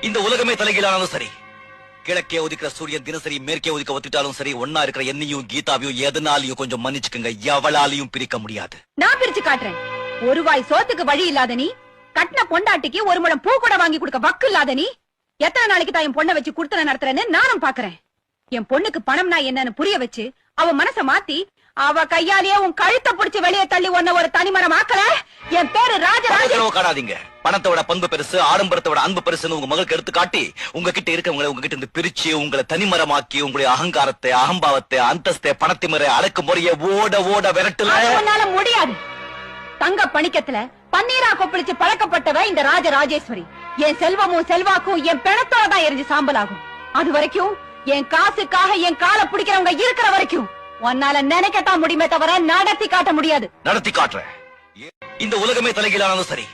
இந்த உலகமே தலைகீழானாலும் சரி, கிழக்கே உதிக்கிற சூரியன் தினசரி மேற்கே உதிக்க ஒத்துட்டாலும் சரி, ஒன்னா இருக்கிற என்னையும் கீதாவையும் எதனாலையும் கொஞ்சம் மன்னிச்சுக்குங்க. எவளாலையும் பிரிக்க முடியாது. நான் பிரிச்சு காட்டுறேன். ஒரு வாய் சோத்துக்கு வழி இல்லாத நீ, கட்டின பொண்டாட்டிக்கு ஒரு முழம் பூ கூட வாங்கி கொடுக்க வக்கு இல்லாத நீ, எத்தனை நாளைக்கு தான் என் பொண்ணை வச்சு குடுத்தன நடத்துறேன்னு நானும் பாக்குறேன். என் பொண்ணுக்கு பணம்னா என்னன்னு புரிய வச்சு அவ மனச மாத்தி அவ கையாலேயே உன் கழுத்தை பிடிச்சு வெளியே தள்ளி ஒன்ன ஒரு தனிமரம் ஆக்கல. என் பேரு ராஜராஜ. காடாதீங்க. பணத்தோட பண்பு பெருசு, ஆடம்பரத்தோட அன்பு பெருசுன்னு உங்க மகளுக்கு எடுத்து காட்டி உங்ககிட்ட இருக்கவங்களை உங்ககிட்ட இருந்து பிரிச்சு உங்களை தனிமரமாக்கி உங்களுடைய அகங்காரத்தை, அகம்பாவத்தை, அந்தஸ்தை, பணத்திமுறை, அடக்கு முறைய ஓட ஓட விரட்டல. உன்னால முடியாது. தங்க பணிக்கத்துல பன்னீரா கொப்பளிச்சு பழக்கப்பட்டவ இந்த ராஜராஜேஸ்வரி. என் செல்வமும் செல்வாக்கும் என் பிணத்தோட தான் எரிஞ்சு சாம்பலாகும். அது வரைக்கும் என் காசுக்காக என் காலை பிடிக்கிறவங்க இருக்கிற வரைக்கும் உன்னால நினைக்கத்தான் முடியுமே தவிர நடத்தி காட்ட முடியாது. நடத்தி காட்டுறேன். இந்த உலகமே தலைகீழானாலும் சரி,